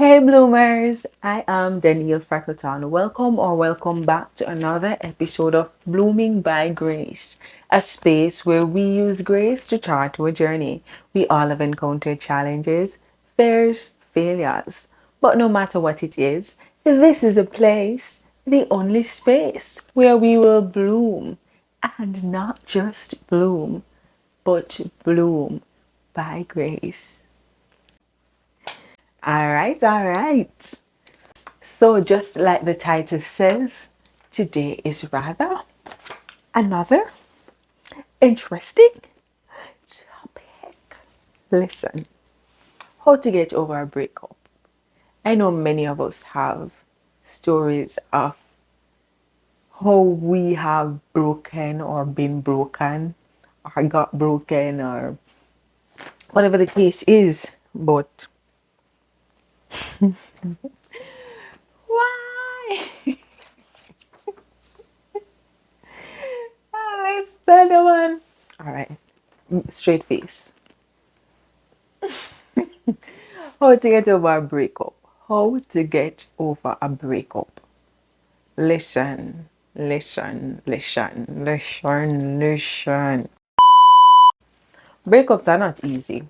Hey bloomers, I am Danielle Freckleton. Welcome back to another episode of Blooming by Grace, a space where we use grace to chart our journey. We all have encountered challenges, fears, failures, but no matter what it is, this is a place, the only space where we will bloom, and not just bloom, but bloom by grace. All right. So, just like the title says, today is rather another interesting topic. Listen, how to get over a breakup. I know many of us have stories of how we have broken or been broken or got broken or whatever the case is, but why? Let's tell the one. All right, straight face. How to get over a breakup. How to get over a breakup. Listen, listen. Breakups are not easy.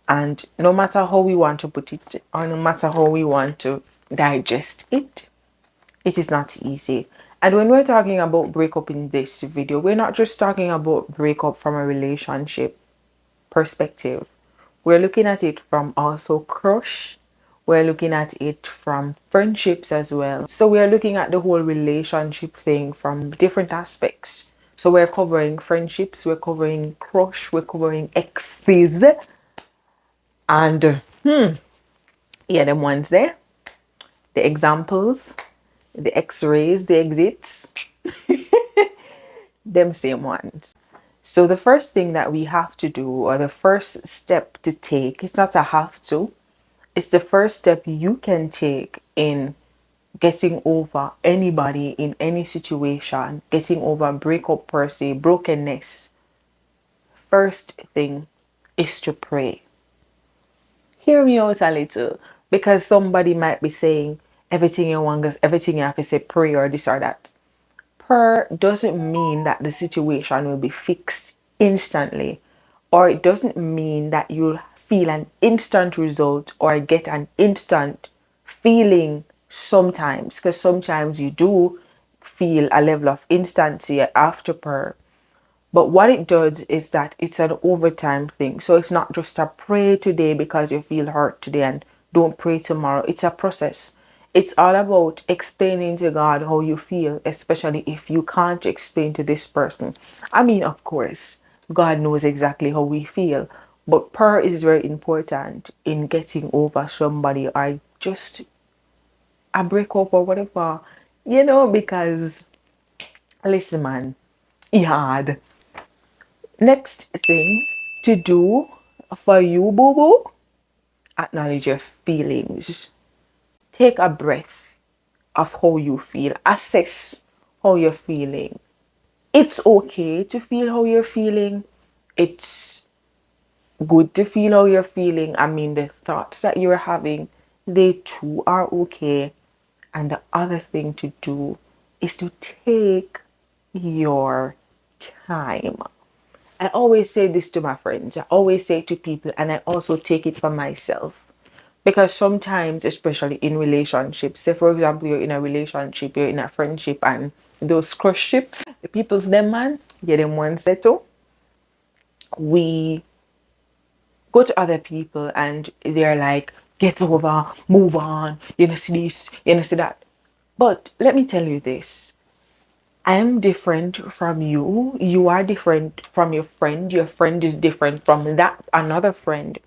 And no matter how we want to put it, or no matter how we want to digest it, it is not easy. And when we're talking about breakup in this video, we're not just talking about breakup from a relationship perspective. We're looking at it from also crush. We're looking at it from friendships as well. So we're looking at the whole relationship thing from different aspects. So we're covering friendships, we're covering crush, we're covering exes, and yeah, them ones there, the examples, the x-rays, the exits, them same ones. So the first thing that we have to do, or the first step to take, it's not a have to, it's the first step you can take in getting over anybody in any situation, getting over breakup per se, brokenness. First thing is to pray. Hear me out a little, because somebody might be saying everything you want, everything you have to say pray or this or that. Prayer doesn't mean that the situation will be fixed instantly, or it doesn't mean that you'll feel an instant result or get an instant feeling sometimes, because sometimes you do feel a level of instancy after prayer. But what it does is that it's an overtime thing. So it's not just a pray today because you feel hurt today and don't pray tomorrow. It's a process. It's all about explaining to God how you feel, especially if you can't explain to this person. I mean, of course, God knows exactly how we feel, but prayer is very important in getting over somebody or just a breakup or whatever, because listen, man, it's hard. Next thing to do for you, boo boo, acknowledge your feelings. Take a breath of how you feel. Assess how you're feeling. It's okay to feel how you're feeling. It's good to feel how you're feeling. I mean, the thoughts that you're having, they too are okay. And the other thing to do is to take your time. I always say this to my friends. I always say it to people, and I also take it for myself. Because sometimes, especially in relationships, say for example, you're in a relationship, you're in a friendship, and those crush ships, the people's them man, get them one settle. We go to other people and they're like, get over, move on, you know, see this, you know, see that. But let me tell you this. I am different from you. You are different from your friend. Your friend is different from that another friend.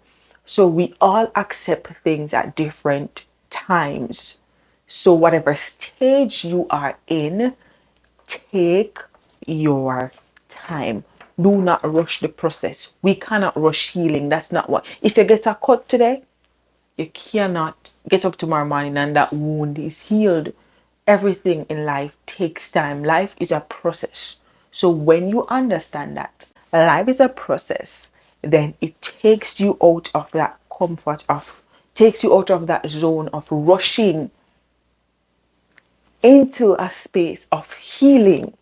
So we all accept things at different times. So whatever stage you are in, take your time. Do not rush the process. We cannot rush healing. That's not what. If you get a cut today, you cannot get up tomorrow morning and that wound is healed. Everything in life takes time. Life is a process. So when you understand that life is a process, then it takes you out of that comfort of takes you out of that zone of rushing into a space of healing.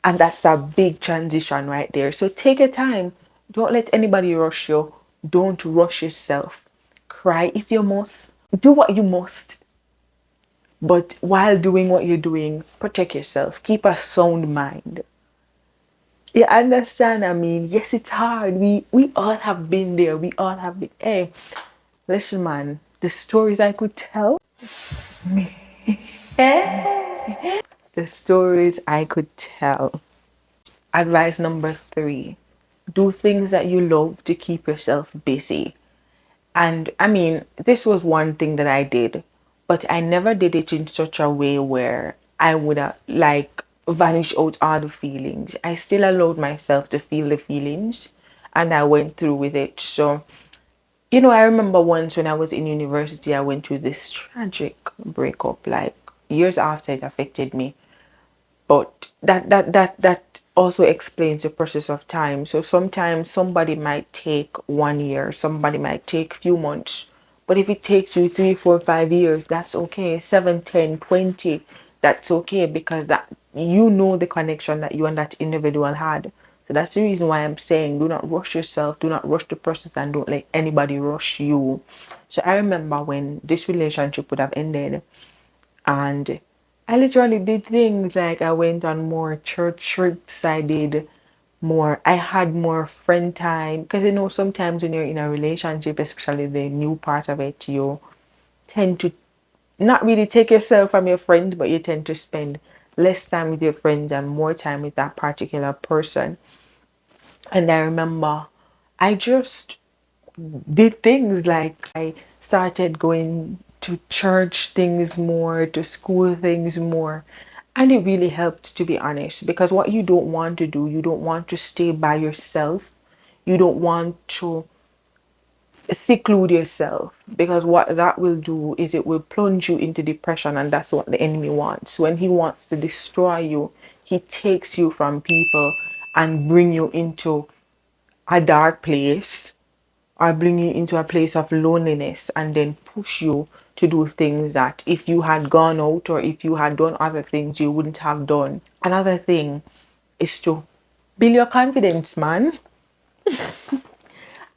And that's a big transition right there. So take your time. Don't let anybody rush you. Don't rush yourself. Cry if you must. Do what you must. But while doing what you're doing, protect yourself. Keep a sound mind. You understand? I mean, yes, it's hard. We all have been there. We all have been. Hey, listen, man. The stories I could tell. The stories I could tell. Advice number 3. Do things that you love to keep yourself busy. And I mean, this was one thing that I did, but I never did it in such a way where I would like vanish out all the feelings. I still allowed myself to feel the feelings and I went through with it. So, I remember once when I was in university, I went through this tragic breakup, like years after it affected me. But that also explains the process of time. So sometimes somebody might take 1 year, somebody might take few months, but if it takes you 3 4 5 years, that's okay. 7 10 20, that's okay, because that the connection that you and that individual had. So that's the reason why I'm saying do not rush yourself, do not rush the process, and don't let anybody rush you. So I remember when this relationship would have ended, and I literally did things like I went on more church trips. I had more friend time. Because sometimes when you're in a relationship, especially the new part of it, you tend to not really take yourself from your friends, but you tend to spend less time with your friends and more time with that particular person. And I remember I just did things like I started going to church things more, to school things more. And it really helped, to be honest, because what you don't want to do, you don't want to stay by yourself. You don't want to seclude yourself, because what that will do is it will plunge you into depression, and that's what the enemy wants. When he wants to destroy you, he takes you from people and bring you into a dark place, or bring you into a place of loneliness, and then push you to do things that if you had gone out or if you had done other things you wouldn't have done. Another thing is to build your confidence, man.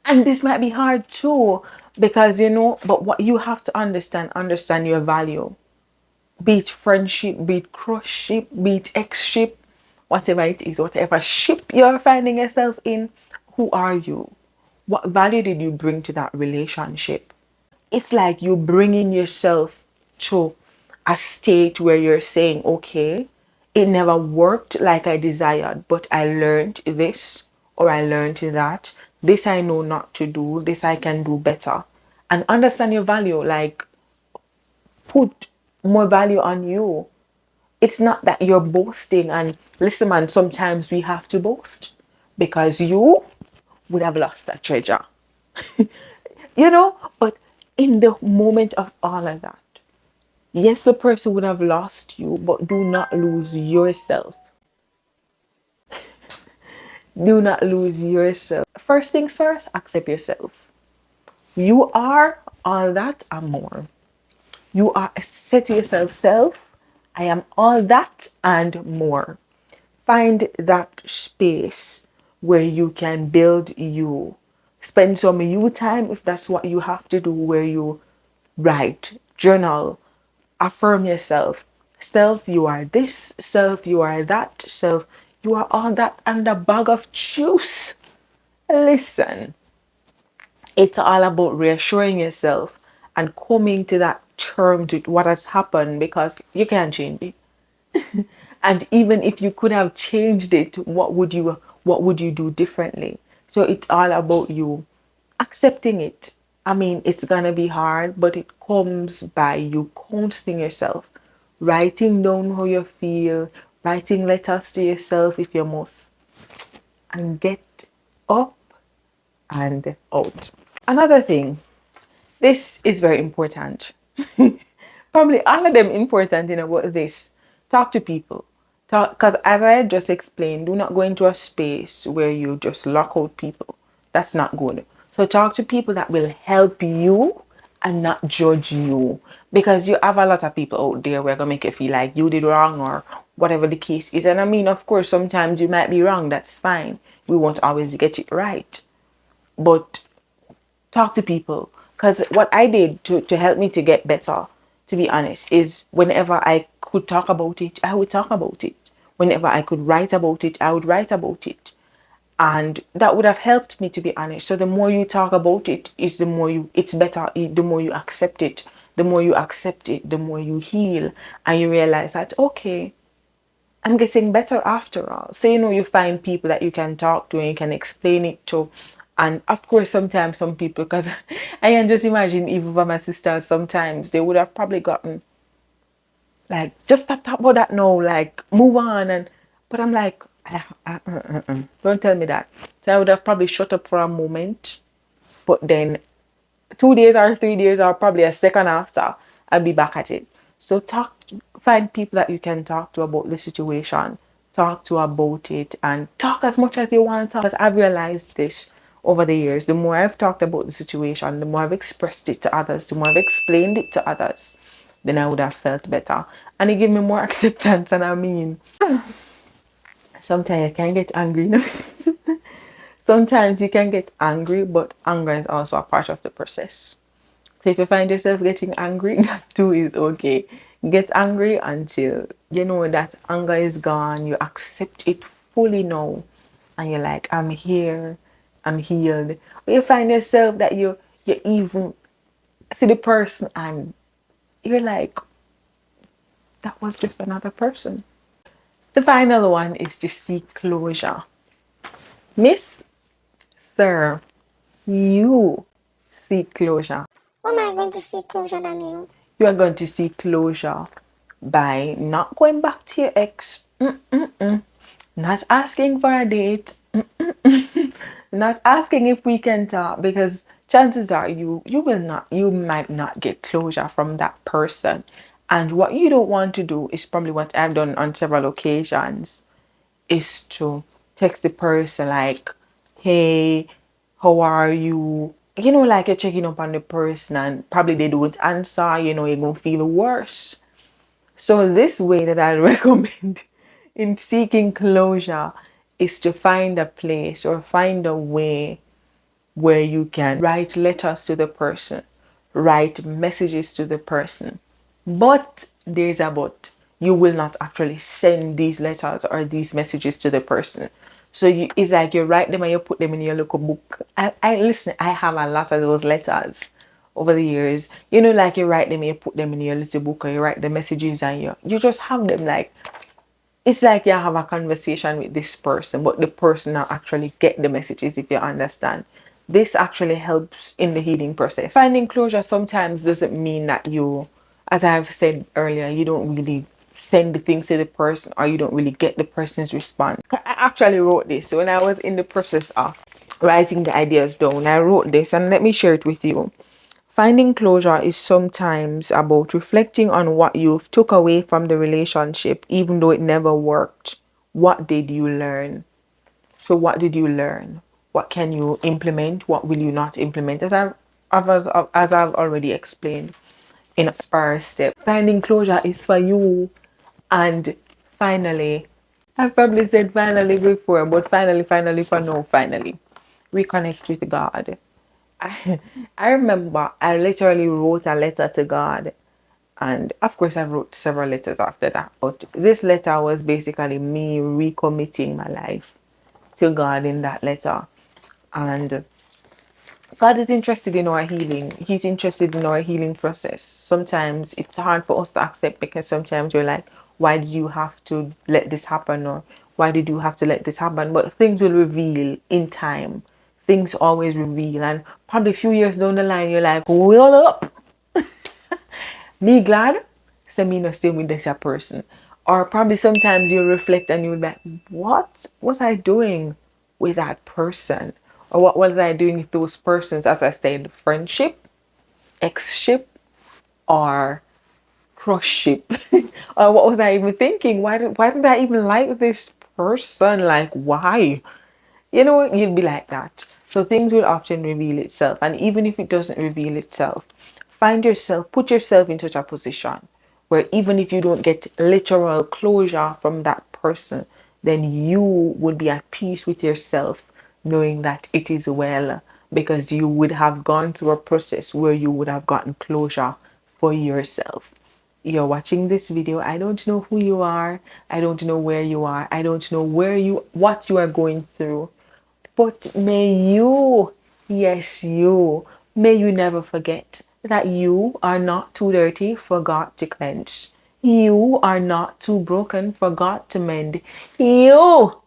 And this might be hard too, because but what you have to understand your value. Be it friendship, be it crush ship, be it ex ship, whatever it is, whatever ship you're finding yourself in, who are you? What value did you bring to that relationship? It's like you bringing yourself to a state where you're saying, okay, it never worked like I desired, but I learned this or I learned that. This I know not to do, this I can do better. And understand your value, like put more value on you. It's not that you're boasting. And listen, man, sometimes we have to boast because you would have lost that treasure. But in the moment of all of that, yes, the person would have lost you, but do not lose yourself. Do not lose yourself. First things first, accept yourself. You are all that and more. You are, say to yourself, self, I am all that and more. Find that space where you can build you. Spend some you time if that's what you have to do, where you write, journal, affirm yourself. Self, you are this. Self, you are that. Self, you are all that and a bag of juice. Listen, it's all about reassuring yourself and coming to that term to what has happened, because you can't change it. And even if you could have changed it, what would you do differently? So it's all about you accepting it. I mean, it's gonna be hard, but it comes by you counseling yourself, writing down how you feel, writing letters to yourself if you must, and get up and out. Another thing, this is very important. Probably all of them important in about this. Talk to people. Talk, because as I just explained, do not go into a space where you just lock out people. That's not good. So talk to people that will help you and not judge you, because you have a lot of people out there who are gonna make you feel like you did wrong or whatever the case is. And I mean, of course, sometimes you might be wrong. That's fine. We won't always get it right, but talk to people. Because what I did to help me to get better, to be honest, is whenever I could talk about it, I would talk about it. Whenever I could write about it, I would write about it. And that would have helped me, to be honest. So the more you talk about it, is the more you, it's better, the more you accept it. The more you accept it, the more you heal. And you realize that, okay, I'm getting better after all. So, you find people that you can talk to and you can explain it to. And of course, sometimes some people, because I can just imagine, even for my sisters, sometimes they would have probably gotten like, just stop talking about that now, like, move on. And but I'm like, don't tell me that. So I would have probably shut up for a moment, but then 2 days or 3 days or probably a second after, I'll be back at it. So find people that you can talk to about the situation, talk to about it, and talk as much as you want to talk. Because I've realized this over the years. The more I've talked about the situation, the more I've expressed it to others, the more I've explained it to others, then I would have felt better. And it gave me more acceptance. And I mean, sometimes I can get angry. Sometimes you can get angry, but anger is also a part of the process. So if you find yourself getting angry, that too is okay. Get angry until you know that anger is gone. You accept it fully now. And you're like, I'm here, I'm healed. But you find yourself that you even see the person and you're like, that was just another person. The final one is to seek closure. Miss, sir, you seek closure. How am I going to seek closure, Daniel? You are going to seek closure by not going back to your ex, not asking for a date, not asking if we can talk, because chances are you might not get closure from that person. And what you don't want to do is probably what I've done on several occasions, is to text the person like, hey, how are you? Like you're checking up on the person and probably they don't answer, you're gonna feel worse. So this way that I recommend in seeking closure is to find a place or find a way where you can write letters to the person, write messages to the person. But there's a but. You will not actually send these letters or these messages to the person. So it's like you write them and you put them in your little book. I listen, I have a lot of those letters over the years. Like you write them and you put them in your little book, or you write the messages and you just have them like, it's like you have a conversation with this person, but the person not actually get the messages, if you understand. This actually helps in the healing process. Finding closure sometimes doesn't mean that you, as I've said earlier, you don't really send the things to the person or you don't really get the person's response. I actually wrote this when I was in the process of writing the ideas down. I wrote this and let me share it with you. Finding closure is sometimes about reflecting on what you've took away from the relationship, even though it never worked. What did you learn? So what did you learn? What can you implement? What will you not implement? As I've already explained in a spare step. Finding closure is for you. And finally, I've probably said finally before, but finally for now, finally, reconnect with God. I remember I literally wrote a letter to God, and of course I wrote several letters after that, but this letter was basically me recommitting my life to God in that letter. And God is interested in our healing. He's interested in our healing process. Sometimes it's hard for us to accept, because sometimes we're like, why did you have to let this happen? Or why did you have to let this happen? But things will reveal in time. Things always reveal. And probably a few years down the line, you're like, well up. Me glad, so me not stay with this person. Or probably sometimes you reflect and you'll be like, what was I doing with that person? Or what was I doing with those persons, as I said, friendship, ex-ship, or crush-ship? Or what was I even thinking? Why did I even like this person? Like, why? You'd be like that. So things will often reveal itself. And even if it doesn't reveal itself, find yourself, put yourself in such a position where even if you don't get literal closure from that person, then you would be at peace with yourself, knowing that it is well, because you would have gone through a process where you would have gotten closure for yourself. You're watching this video. I don't know who you are. I don't know where you are. I don't know what you are going through. But may you, yes, you, may you never forget that you are not too dirty for God to cleanse. You are not too broken for God to mend. You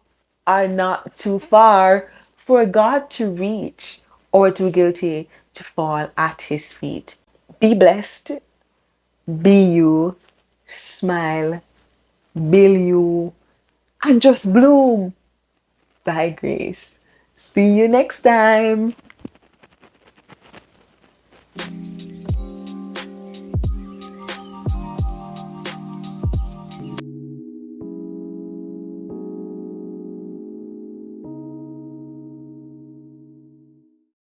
are not too far for God to reach, or too guilty to fall at his feet. Be blessed, be you, smile, be you, and just bloom by grace. See you next time.